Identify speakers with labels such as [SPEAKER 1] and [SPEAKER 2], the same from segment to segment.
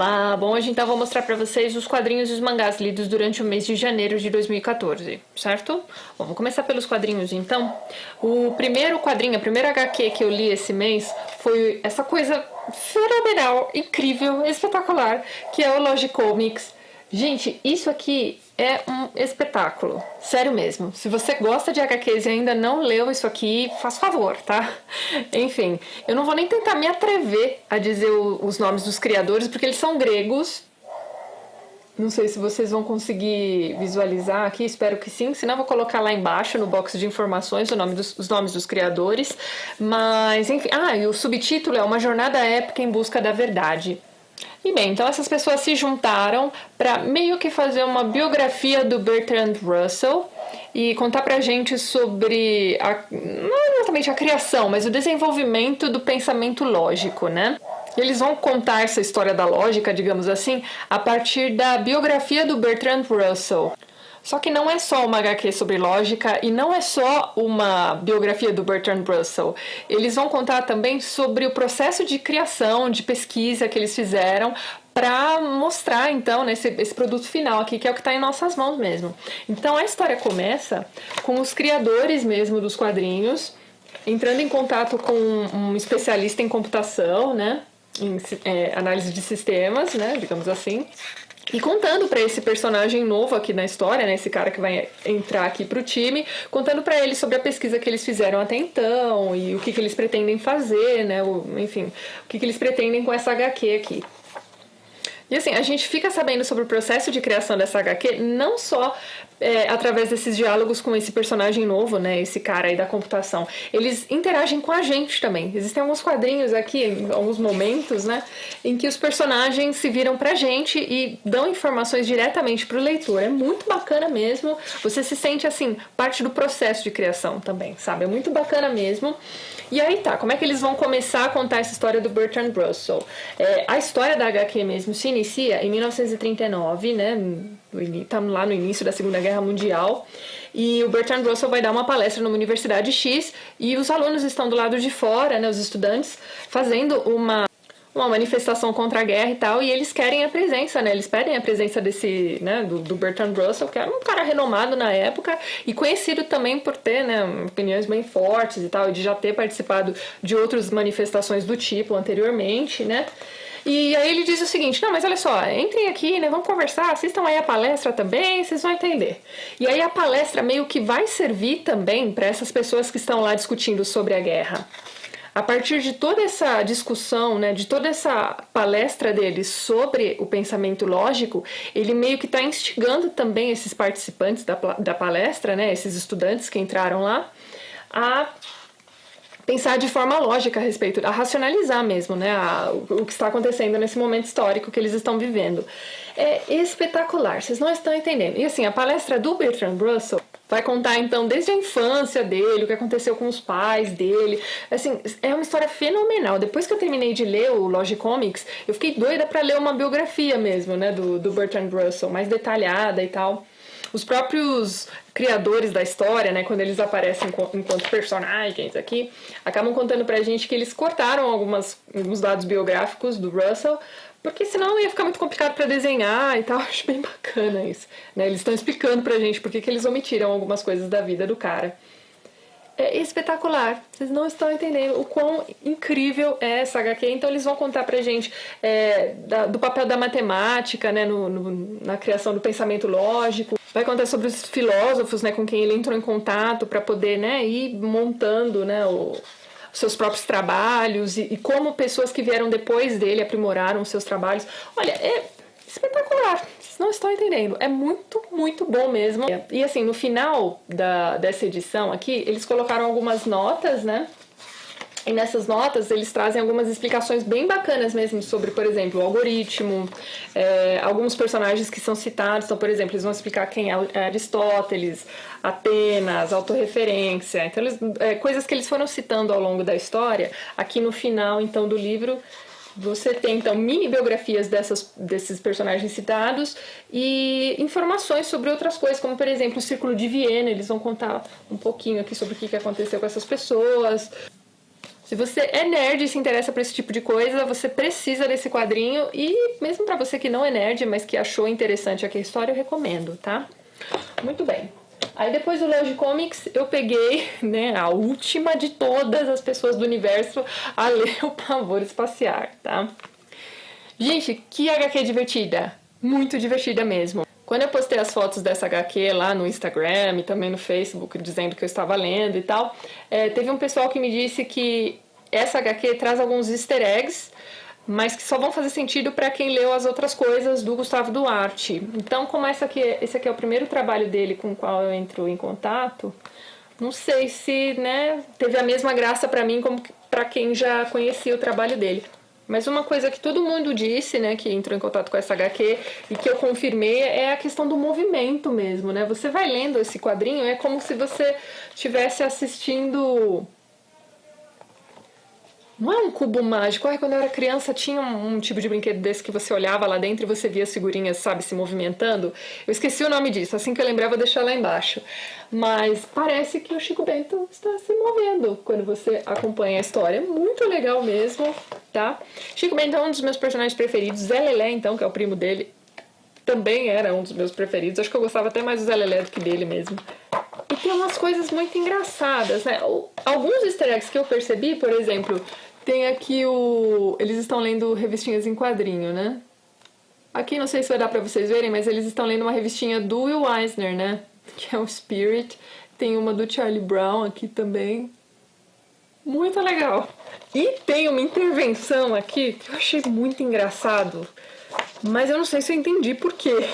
[SPEAKER 1] Olá, bom, hoje então vou mostrar pra vocês os quadrinhos e os mangás lidos durante o mês de janeiro de 2014, certo? Bom, vamos começar pelos quadrinhos então. O primeiro quadrinho, a primeira HQ que eu li esse mês foi essa coisa fenomenal, incrível, espetacular, que é o Logicomics. Gente, isso aqui é um espetáculo, sério mesmo. Se você gosta de HQs e ainda não leu isso aqui, faz favor, tá? Enfim, eu não vou nem tentar me atrever a dizer os nomes dos criadores, porque eles são gregos. Não sei se vocês vão conseguir visualizar aqui, espero que sim, senão eu vou colocar lá embaixo no box de informações os nomes dos criadores. Mas, enfim, e o subtítulo é Uma Jornada Épica em Busca da Verdade. E bem, então essas pessoas se juntaram para meio que fazer uma biografia do Bertrand Russell e contar pra gente sobre, não exatamente a criação, mas o desenvolvimento do pensamento lógico, né? Eles vão contar essa história da lógica, digamos assim, a partir da biografia do Bertrand Russell. Só que não é só uma HQ sobre lógica e não é só uma biografia do Bertrand Russell. Eles vão contar também sobre o processo de criação, de pesquisa que eles fizeram para mostrar, então, esse produto final aqui, que é o que está em nossas mãos mesmo. Então, a história começa com os criadores mesmo dos quadrinhos, entrando em contato com um especialista em computação, né, em análise de sistemas, né, digamos assim, e contando para esse personagem novo aqui na história, né, esse cara que vai entrar aqui pro time, contando para ele sobre a pesquisa que eles fizeram até então e o que eles pretendem fazer, né, enfim, o que eles pretendem com essa HQ aqui. E assim, a gente fica sabendo sobre o processo de criação dessa HQ não só através desses diálogos com esse personagem novo, né, esse cara aí da computação. Eles interagem com a gente também. Existem alguns quadrinhos aqui, em alguns momentos, né, em que os personagens se viram pra gente e dão informações diretamente pro leitor. É muito bacana mesmo. Você se sente, assim, parte do processo de criação também, sabe? É muito bacana mesmo. E aí tá, como é que eles vão começar a contar essa história do Bertrand Russell? A história da HQ mesmo se inicia em 1939, né? Estamos lá no início da Segunda Guerra Mundial. E o Bertrand Russell vai dar uma palestra numa universidade X e os alunos estão do lado de fora, né? Os estudantes, fazendo uma manifestação contra a guerra e tal, e eles querem a presença, né? Eles pedem a presença desse, né, do Bertrand Russell, que era um cara renomado na época e conhecido também por ter, né, opiniões bem fortes e tal, e de já ter participado de outras manifestações do tipo anteriormente, né? E aí ele diz o seguinte, não, mas olha só, entrem aqui, né, vamos conversar, assistam aí a palestra também, vocês vão entender. E aí a palestra meio que vai servir também para essas pessoas que estão lá discutindo sobre a guerra. A partir de toda essa discussão, né, de toda essa palestra dele sobre o pensamento lógico, ele meio que está instigando também esses participantes da palestra, né, esses estudantes que entraram lá, a pensar de forma lógica a respeito, a racionalizar mesmo, né, o que está acontecendo nesse momento histórico que eles estão vivendo. É espetacular, vocês não estão entendendo. E assim, a palestra do Bertrand Russell vai contar, então, desde a infância dele, o que aconteceu com os pais dele. Assim, é uma história fenomenal. Depois que eu terminei de ler o Logicomics, eu fiquei doida pra ler uma biografia mesmo, né, do Bertrand Russell, mais detalhada e tal. Os próprios criadores da história, né, quando eles aparecem enquanto personagens aqui, acabam contando pra gente que eles cortaram alguns dados biográficos do Russell, porque senão ia ficar muito complicado para desenhar e tal. Acho bem bacana isso, né? Eles estão explicando pra gente por que eles omitiram algumas coisas da vida do cara. É espetacular, vocês não estão entendendo o quão incrível é essa HQ. Então eles vão contar pra gente do papel da matemática, né, na criação do pensamento lógico. Vai contar sobre os filósofos, né, com quem ele entrou em contato para poder, né, ir montando, né, os seus próprios trabalhos e como pessoas que vieram depois dele aprimoraram os seus trabalhos. Olha, é espetacular, vocês não estão entendendo, é muito, muito bom mesmo. E assim, no final dessa edição aqui, eles colocaram algumas notas, né? E nessas notas eles trazem algumas explicações bem bacanas mesmo sobre, por exemplo, o algoritmo, alguns personagens que são citados. Então, por exemplo, eles vão explicar quem é Aristóteles, Atenas, autorreferência. Então, coisas que eles foram citando ao longo da história. Aqui no final, então, do livro, você tem, então, mini biografias desses personagens citados e informações sobre outras coisas, como, por exemplo, o Círculo de Viena. Eles vão contar um pouquinho aqui sobre o que aconteceu com essas pessoas. Se você é nerd e se interessa por esse tipo de coisa, você precisa desse quadrinho. E mesmo pra você que não é nerd, mas que achou interessante aqui a história, eu recomendo, tá? Muito bem. Aí depois do Lounge Comics, eu peguei, né, a última de todas as pessoas do universo a ler o Pavor Espaciar, tá? Gente, que HQ divertida! Muito divertida mesmo. Quando eu postei as fotos dessa HQ lá no Instagram e também no Facebook, dizendo que eu estava lendo e tal, teve um pessoal que me disse que essa HQ traz alguns easter eggs, mas que só vão fazer sentido para quem leu as outras coisas do Gustavo Duarte. Então, como esse aqui é o primeiro trabalho dele com o qual eu entro em contato, não sei se, né, teve a mesma graça para mim como para quem já conhecia o trabalho dele. Mas uma coisa que todo mundo disse, né, que entrou em contato com essa HQ e que eu confirmei é a questão do movimento mesmo, né? Você vai lendo esse quadrinho, é como se você estivesse assistindo... Não é um cubo mágico. Quando eu era criança tinha um tipo de brinquedo desse que você olhava lá dentro e você via as figurinhas, sabe, se movimentando. Eu esqueci o nome disso, assim que eu lembrar eu vou deixar lá embaixo. Mas parece que o Chico Bento está se movendo quando você acompanha a história. É muito legal mesmo, tá? Chico Bento é um dos meus personagens preferidos. Zé Lelé, então, que é o primo dele, também era um dos meus preferidos. Acho que eu gostava até mais do Zé Lelé do que dele mesmo. E tem umas coisas muito engraçadas, né? Alguns easter eggs que eu percebi, por exemplo... Tem aqui eles estão lendo revistinhas em quadrinho, né? Aqui não sei se vai dar pra vocês verem, mas eles estão lendo uma revistinha do Will Eisner, né? Que é o Spirit. Tem uma do Charlie Brown aqui também. Muito legal. E tem uma intervenção aqui que eu achei muito engraçado. Mas eu não sei se eu entendi por quê.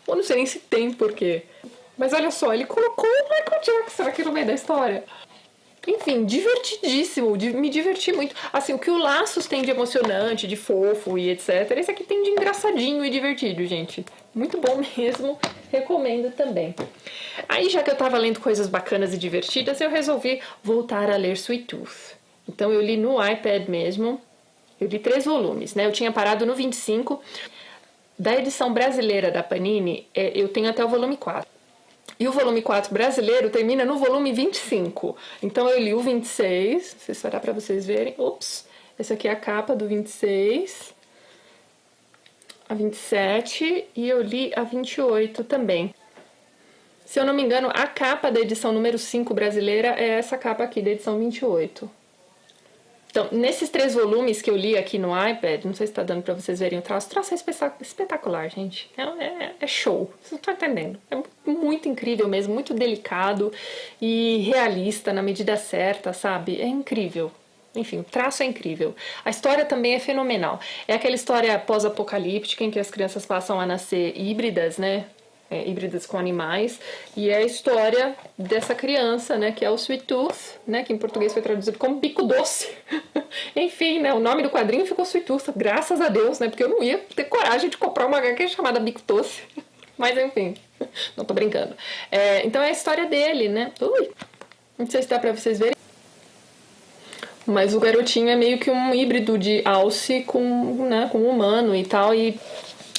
[SPEAKER 1] Ou não sei nem se tem por quê. Mas olha só, ele colocou o Michael Jackson aqui no meio da história. Enfim, divertidíssimo, me diverti muito. Assim, o que o Laços tem de emocionante, de fofo e etc, esse aqui tem de engraçadinho e divertido, gente. Muito bom mesmo, recomendo também. Aí, já que eu tava lendo coisas bacanas e divertidas, eu resolvi voltar a ler Sweet Tooth. Então eu li no iPad mesmo, eu li 3 volumes, né? Eu tinha parado no 25. Da edição brasileira da Panini, eu tenho até o volume 4. E o volume 4 brasileiro termina no volume 25. Então eu li o 26, não sei se vai dar pra vocês verem. Ops, essa aqui é a capa do 26, a 27 e eu li a 28 também. Se eu não me engano, a capa da edição número 5 brasileira é essa capa aqui da edição 28. Então, nesses 3 volumes que eu li aqui no iPad, não sei se tá dando pra vocês verem o traço. O traço é espetacular, gente. É show. Vocês não estão entendendo. É muito incrível mesmo, muito delicado e realista na medida certa, sabe? É incrível. Enfim, o traço é incrível. A história também é fenomenal. É aquela história pós-apocalíptica em que as crianças passam a nascer híbridas, né? Híbridas com animais, e é a história dessa criança, né, que é o Sweet Tooth, né, que em português foi traduzido como bico doce. Enfim, né, o nome do quadrinho ficou Sweet Tooth, graças a Deus, né, porque eu não ia ter coragem de comprar uma HQ chamada Bico Doce. Mas enfim, não tô brincando. Então é a história dele, né. Ui, não sei se dá pra vocês verem. Mas o garotinho é meio que um híbrido de alce com um humano e tal, e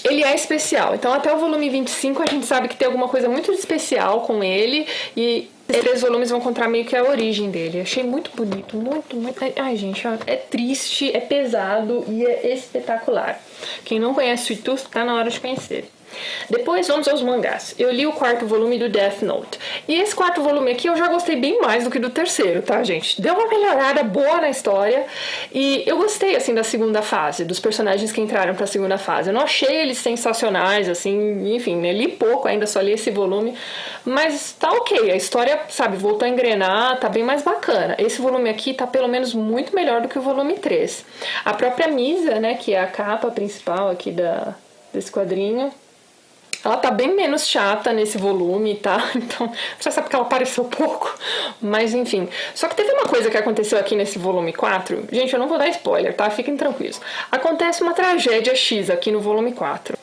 [SPEAKER 1] ele é especial. Então até o volume 25 a gente sabe que tem alguma coisa muito especial com ele, e esses 3 volumes vão contar meio que a origem dele. Achei muito bonito, muito... Ai, gente, é triste, é pesado e é espetacular. Quem não conhece Sweet Tooth, tá na hora de conhecer. Depois vamos aos mangás. Eu li o 4º volume do Death Note. E esse 4º volume aqui eu já gostei bem mais do que do 3º, tá, gente? Deu uma melhorada boa na história. E eu gostei, assim, da segunda fase, dos personagens que entraram pra segunda fase. Eu não achei eles sensacionais, assim, enfim, né? Li pouco ainda, só li esse volume. Mas tá ok, a história, sabe, voltou a engrenar, tá bem mais bacana. Esse volume aqui tá pelo menos muito melhor do que o volume 3. A própria Misa, né, que é a capa principal aqui desse quadrinho, ela tá bem menos chata nesse volume, tá? Então, não sei se é porque ela apareceu pouco, mas enfim. Só que teve uma coisa que aconteceu aqui nesse volume 4. Gente, eu não vou dar spoiler, tá? Fiquem tranquilos. Acontece uma tragédia X aqui no volume 4.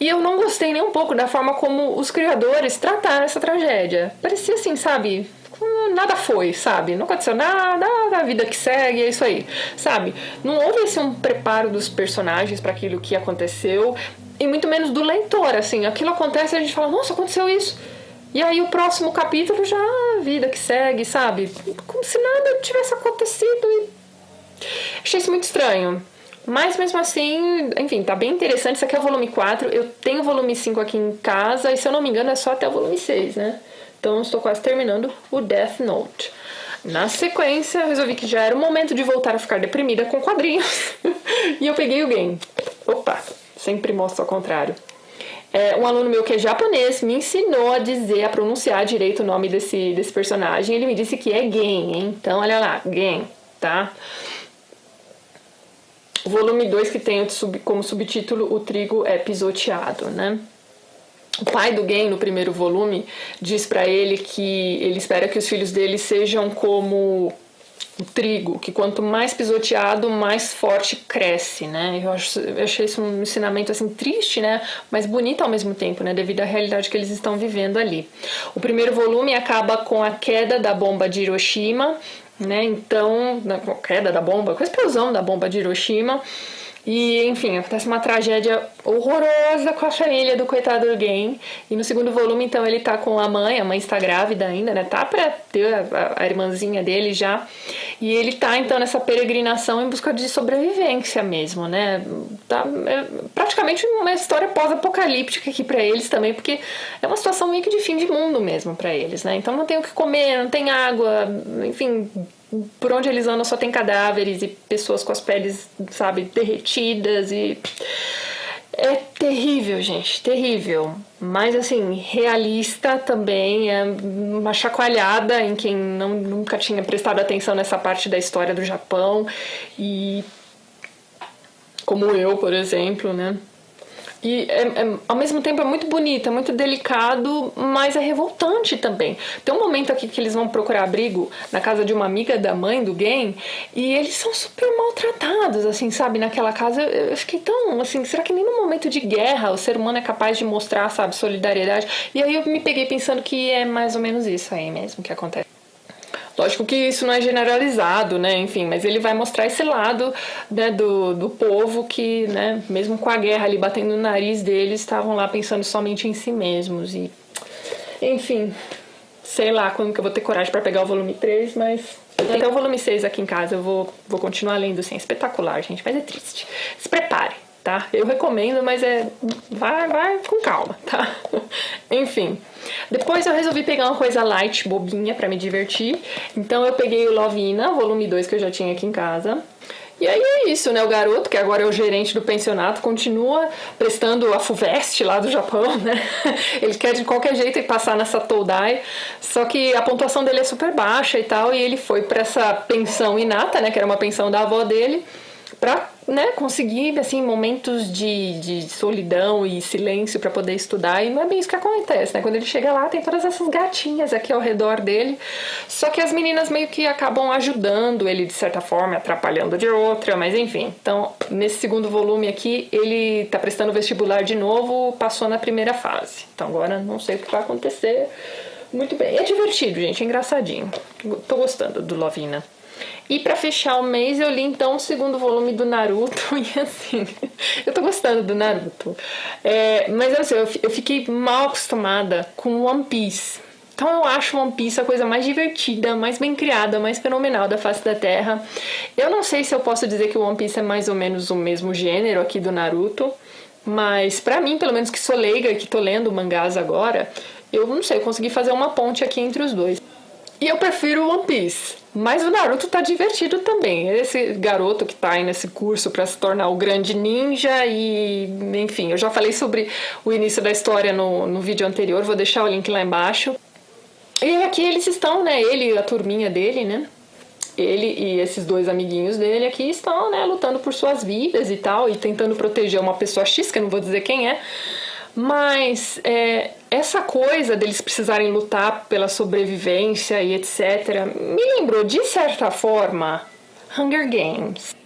[SPEAKER 1] E eu não gostei nem um pouco da forma como os criadores trataram essa tragédia. Parecia assim, sabe? Nada foi, sabe? Não aconteceu nada, a vida que segue, é isso aí, sabe? Não houve assim, um preparo dos personagens para aquilo que aconteceu, e muito menos do leitor, assim. Aquilo acontece e a gente fala, nossa, aconteceu isso. E aí o próximo capítulo já a vida que segue, sabe? Como se nada tivesse acontecido e Achei isso muito estranho. Mas mesmo assim, enfim, tá bem interessante. Isso aqui é o volume 4. Eu tenho o volume 5 aqui em casa. E se eu não me engano é só até o volume 6, né? Então eu estou quase terminando o Death Note. Na sequência, eu resolvi que já era o momento de voltar a ficar deprimida com quadrinhos. E eu peguei o Gen. Opa, sempre mostro ao contrário. Um aluno meu que é japonês me ensinou a dizer, a pronunciar direito o nome desse personagem. Ele me disse que é Gen, hein? Então olha lá, Gen, tá? O volume 2 que tem como subtítulo O Trigo é Pisoteado, né? O pai do Gen, no primeiro volume, diz pra ele que ele espera que os filhos dele sejam como o trigo, que quanto mais pisoteado, mais forte cresce, né? Eu achei isso um ensinamento assim triste, né? Mas bonito ao mesmo tempo, né? Devido à realidade que eles estão vivendo ali. O primeiro volume acaba com a queda da bomba de Hiroshima, né? Então, a queda da bomba, com a explosão da bomba de Hiroshima. E, enfim, acontece uma tragédia horrorosa com a família do coitado do Gen. E no segundo volume, então, ele tá com a mãe está grávida ainda, né? Tá pra ter a irmãzinha dele já. E ele tá, então, nessa peregrinação em busca de sobrevivência mesmo, né? Tá, praticamente uma história pós-apocalíptica aqui pra eles também, porque é uma situação meio que de fim de mundo mesmo pra eles, né? Então não tem o que comer, não tem água, enfim... Por onde eles andam só tem cadáveres e pessoas com as peles, sabe, derretidas e... É terrível, gente, terrível. Mas, assim, realista também, é uma chacoalhada em quem nunca tinha prestado atenção nessa parte da história do Japão. E como eu, por exemplo, né? E ao mesmo tempo é muito bonito, é muito delicado, mas é revoltante também. Tem um momento aqui que eles vão procurar abrigo na casa de uma amiga da mãe do Gen e eles são super maltratados, assim, sabe? Naquela casa eu fiquei tão, assim, será que nem no momento de guerra o ser humano é capaz de mostrar, sabe, solidariedade? E aí eu me peguei pensando que é mais ou menos isso aí mesmo que acontece. Lógico que isso não é generalizado, né? Enfim, mas ele vai mostrar esse lado, né, do povo que, né, mesmo com a guerra ali batendo no nariz deles, estavam lá pensando somente em si mesmos. E, enfim, sei lá quando que eu vou ter coragem para pegar o volume 3, mas até o volume 6 aqui em casa eu vou continuar lendo, assim. É espetacular, gente, mas é triste. Se prepare, tá? Eu recomendo, mas vai com calma, tá? Enfim. Depois eu resolvi pegar uma coisa light, bobinha, pra me divertir. Então eu peguei o Lovina, volume 2 que eu já tinha aqui em casa. E aí é isso, né? O garoto, que agora é o gerente do pensionato, continua prestando a FUVEST lá do Japão, né? Ele quer de qualquer jeito passar nessa Todai, só que a pontuação dele é super baixa e tal, e ele foi pra essa pensão inata, né? Que era uma pensão da avó dele, pra, né, conseguir, assim, momentos de solidão e silêncio para poder estudar, e não é bem isso que acontece, né? Quando ele chega lá, tem todas essas gatinhas aqui ao redor dele, só que as meninas meio que acabam ajudando ele de certa forma, atrapalhando de outra, mas enfim. Então, nesse segundo volume aqui, ele tá prestando vestibular de novo, passou na primeira fase. Então agora não sei o que vai acontecer. Muito bem. É divertido, gente, é engraçadinho. Tô gostando do Lovina. E pra fechar o mês eu li então o segundo volume do Naruto e assim, eu tô gostando do Naruto. Mas assim, eu fiquei mal acostumada com One Piece. Então eu acho One Piece a coisa mais divertida, mais bem criada, mais fenomenal da face da Terra. Eu não sei se eu posso dizer que o One Piece é mais ou menos o mesmo gênero aqui do Naruto, mas pra mim, pelo menos que sou leiga e que tô lendo mangás agora, eu não sei, eu consegui fazer uma ponte aqui entre os dois. E eu prefiro o One Piece. Mas o Naruto tá divertido também. Esse garoto que tá aí nesse curso pra se tornar o grande ninja e... Enfim, eu já falei sobre o início da história no vídeo anterior. Vou deixar o link lá embaixo. E aqui eles estão, né? Ele e a turminha dele, né? Ele e esses dois amiguinhos dele aqui estão, né? Lutando por suas vidas e tal. E tentando proteger uma pessoa X, que eu não vou dizer quem é. Mas essa coisa deles precisarem lutar pela sobrevivência e etc. me lembrou, de certa forma, Hunger Games.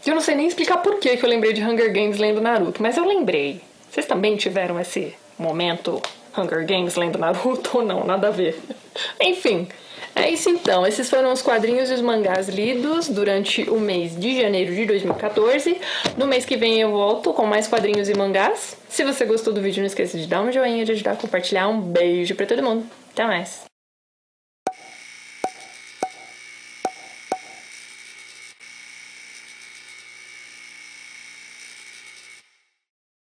[SPEAKER 1] Eu não sei nem explicar por que eu lembrei de Hunger Games lendo Naruto, mas eu lembrei. Vocês também tiveram esse momento Hunger Games lendo Naruto ou não? Nada a ver. Enfim, é isso então. Esses foram os quadrinhos e os mangás lidos durante o mês de janeiro de 2014. No mês que vem eu volto com mais quadrinhos e mangás. Se você gostou do vídeo, não esqueça de dar um joinha, de ajudar a compartilhar. Um beijo pra todo mundo. Até mais.